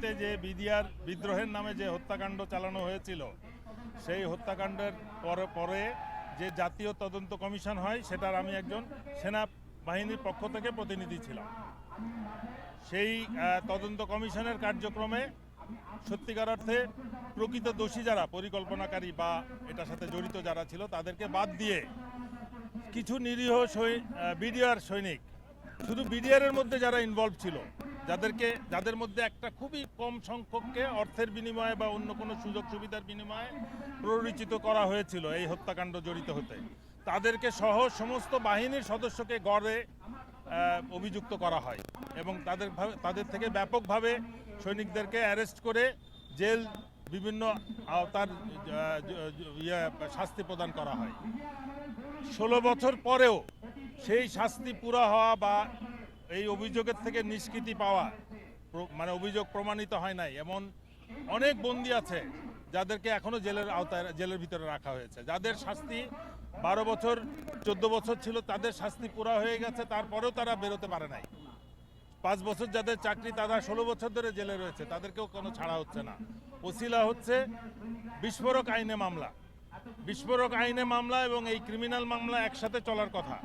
নেতৃত্বে যে বিডিআর বিদ্রোহের নামে যে হত্যাকাণ্ড চালানো হয়েছিল, সেই হত্যাকাণ্ডের পরে যে জাতীয় তদন্ত কমিশন হয়, সেটার আমি একজন সেনাবাহিনীর পক্ষ থেকে প্রতিনিধি ছিলাম। সেই তদন্ত কমিশনের কার্যক্রমে সত্যিকার অর্থে প্রকৃত দোষী যারা, পরিকল্পনাকারী বা এটার সাথে জড়িত যারা ছিল, তাদেরকে বাদ দিয়ে কিছু নিরীহ বিডিআর সৈনিক, শুধু বিডিআরের মধ্যে যারা ইনভলভ ছিল, যাদের মধ্যে একটা খুবই কম সংখ্যককে অর্থের বিনিময়ে বা অন্য কোনো সুযোগ সুবিধার বিনিময়ে প্ররোচিত করা হয়েছিল এই হত্যাকাণ্ড জড়িত হতে, তাদেরকে সহ সমস্ত বাহিনীর সদস্যকে গড়ে অভিযুক্ত করা হয় এবং তাদের থেকে ব্যাপকভাবে সৈনিকদেরকে অ্যারেস্ট করে জেল বিভিন্ন আওতার শাস্তি প্রদান করা হয়। 16 বছর পরেও সেই শাস্তি পুরা হওয়া বা এই অভিযোগের থেকে নিষ্কৃতি পাওয়া, মানে অভিযোগ প্রমাণিত হয় নাই এমন অনেক বন্দী আছে যাদেরকে এখনো জেলের ভিতরে রাখা হয়েছে, যাদের শাস্তি 12 বছর 14 বছর ছিল, তাদের শাস্তি পুরা হয়ে গেছে, তারপরেও তারা বেরোতে পারে নাই। 5 বছর যাদের চাকরি, তারা 16 বছর ধরে জেলে রয়েছে, তাদেরকেও কোনো ছাড়া হচ্ছে না। ওসিলা হচ্ছে বিস্ফোরক আইনে মামলা। বিস্ফোরক আইনে মামলা এবং এই ক্রিমিনাল মামলা একসাথে চলার কথা,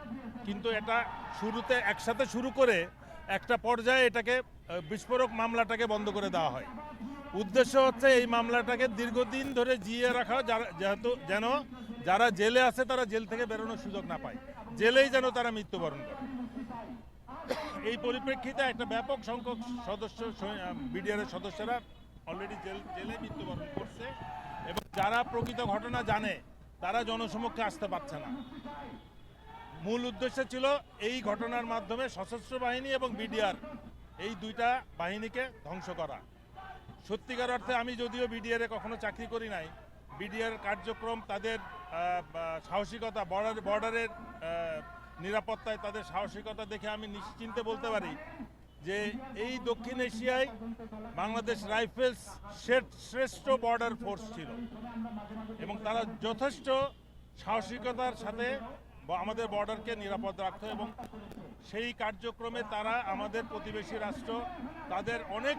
কিন্তু এটা শুরুতে একসাথে শুরু করে একটা পর্যায়ে এটাকে বিস্ফোরক মামলাটাকে বন্ধ করে দেওয়া হয়। উদ্দেশ্য হচ্ছে এই মামলাটাকে দীর্ঘদিন ধরে জিয়ে রাখা, যেন যারা জেলে আছে তারা জেল থেকে বেরোনোর সুযোগ না পায়, জেলেই যেন তারা মৃত্যুবরণ করে। এই পরিপ্রেক্ষিতে একটা ব্যাপক সংখ্যক সদস্য, বিডিআরের সদস্যরা অলরেডি জেলে মৃত্যুবরণ করছে এবং যারা প্রকৃত ঘটনা জানে তারা জনসমক্ষে আসতে পারছে না। মূল উদ্দেশ্য ছিল এই ঘটনার মাধ্যমে সশস্ত্র বাহিনী এবং বিডিআর, এই দুইটা বাহিনীকে ধ্বংস করা। সত্যিকার অর্থে আমি যদিও বিডিআরে কখনো চাকরি করি নাই, বিডিআর কার্যক্রম, তাদের সাহসিকতা, বর্ডারের নিরাপত্তায় তাদের সাহসিকতা দেখে আমি নিশ্চিন্তে বলতে পারি যে এই দক্ষিণ এশিয়ায় বাংলাদেশ রাইফেলস শ্রেষ্ঠ বর্ডার ফোর্স ছিল এবং তারা যথেষ্ট সাহসিকতার সাথে আমাদের বর্ডারকে নিরাপদ রাখত এবং সেই কার্যক্রমে তারা আমাদের প্রতিবেশী রাষ্ট্র তাদের অনেক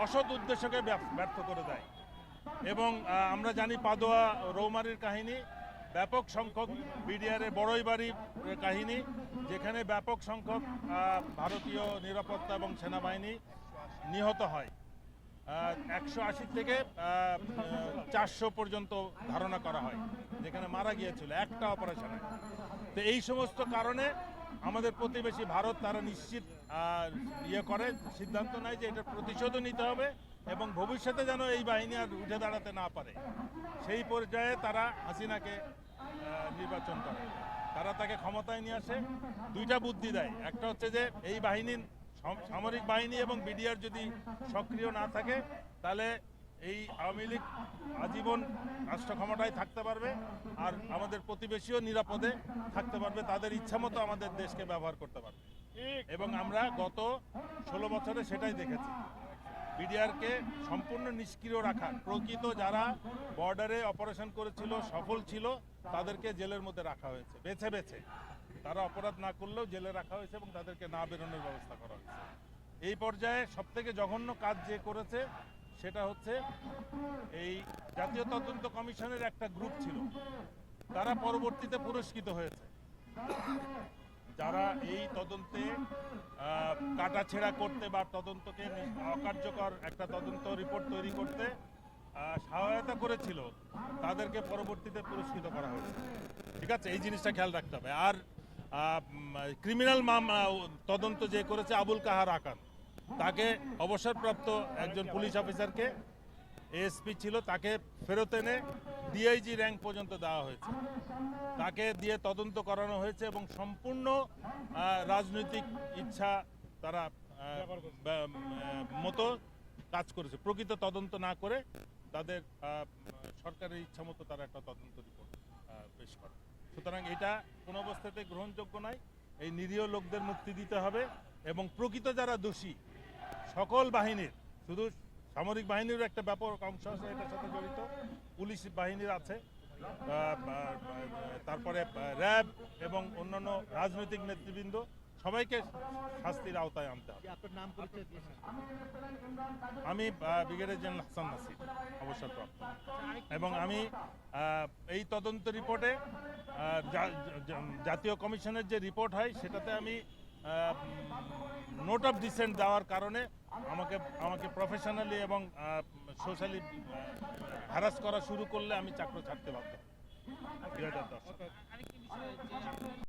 অসৎ উদ্দেশ্যকে ব্যর্থ করে দেয়। এবং আমরা জানি পাদোয়া রৌমারির কাহিনী, ব্যাপক সংখ্যক বিডিআরের বড়ইবাড়ির কাহিনী, যেখানে ব্যাপক সংখ্যক ভারতীয় নিরাপত্তা এবং সেনাবাহিনী নিহত হয়। 180 থেকে 400 পর্যন্ত ধারণা করা হয়, যেখানে মারা গিয়েছিল একটা অপারেশনে। তো এই সমস্ত কারণে আমাদের প্রতিবেশী ভারত তারা নিশ্চিত সিদ্ধান্ত নেয় যে এটার প্রতিশোধও নিতে হবে এবং ভবিষ্যতে যেন এই বাহিনী আর উঠে দাঁড়াতে না পারে, সেই পর্যায়ে তারা হাসিনাকে নির্বাচন করে, তারা তাকে ক্ষমতায় নিয়ে আসে। দুইটা বুদ্ধি দেয়, একটা হচ্ছে যে এই বাহিনীর, সামরিক বাহিনী এবং বিডিআর যদি সক্রিয় না থাকে তাহলে এই আওয়ামী লীগ আজীবন রাষ্ট্র ক্ষমতায় থাকতে পারবে আর আমাদের প্রতিবেশীও নিরাপদে থাকতে পারবে, তাদের ইচ্ছা মতো আমাদের দেশকে ব্যবহার করতে পারবে। এবং আমরা গত 16 বছরে সেটাই দেখেছি। বিডিআরকে সম্পূর্ণ নিষ্ক্রিয় রাখা, প্রকৃত যারা বর্ডারে অপারেশন করেছিল, সফল ছিল, তাদেরকে জেলের মধ্যে রাখা হয়েছে, বেছে বেছে তারা অপরাধ না করলেও জেলে রাখা হয়েছে এবং তাদেরকে না বেরোনোর ব্যবস্থা করা হয়েছে। এই পর্যায়ে সবথেকে জঘন্য কাজ যে করেছে সেটা হচ্ছে এই জাতীয় তদন্ত কমিশনের একটা গ্রুপ ছিল, তারা পরবর্তীতে পুরস্কৃত হয়েছে, যারা এই তদন্তে কাটাছেঁড়া করতে বা তদন্তকে অকার্যকর একটা তদন্ত রিপোর্ট তৈরি করতে সহায়তা করেছিল, তাদেরকে পরবর্তীতে পুরস্কৃত করা হয়েছে। ঠিক আছে, এই জিনিসটা খেয়াল রাখতে হবে। আর ক্রিমিনাল তদন্ত যে করেছে আবুল কাহার আকান, তাকে অবসরপ্রাপ্ত একজন পুলিশ অফিসারকে, এএসপি ছিল, তাকে ফেরত এনে ডিআইজি র্যাঙ্ক পর্যন্ত দেওয়া হয়েছে, তাকে দিয়ে তদন্ত করানো হয়েছে এবং সম্পূর্ণ রাজনৈতিক ইচ্ছা তারা মতো কাজ করেছে, প্রকৃত তদন্ত না করে তাদের সরকারের ইচ্ছা মতো তারা একটা তদন্ত রিপোর্ট পেশ করে। সুতরাং এটা কোনো অবস্থাতে গ্রহণযোগ্য নয়। এই নিরীহ লোকদের মুক্তি দিতে হবে এবং প্রকৃত যারা দোষী, সকল বাহিনীর, শুধু সামরিক বাহিনীর একটা ব্যাপক অংশ আছে এটার সাথে জড়িত, পুলিশ বাহিনীর আছে, তারপরে র্যাব এবং অন্যান্য রাজনৈতিক নেতৃবৃন্দ, সবাইকে শাস্তির আওতায় আনতে হবে। আপনার নাম পরিচয় দিয়ে শেষ করুন। আমি ব্রিগেডিয়ার জেনারেল হাসান নাসির, অবসরপ্রাপ্ত, এবং আমি এই তদন্ত রিপোর্টে জাতীয় কমিশনের যে রিপোর্ট হয় সেটাতে আমি নোট অফ ডিসেন্ট দেওয়ার কারণে আমাকে প্রফেশনালি এবং সোশ্যালি হ্যারাস করা শুরু করলে আমি চাকরি ছাড়তে বাধ্য হই 2010 আরেকটি বিষয় যে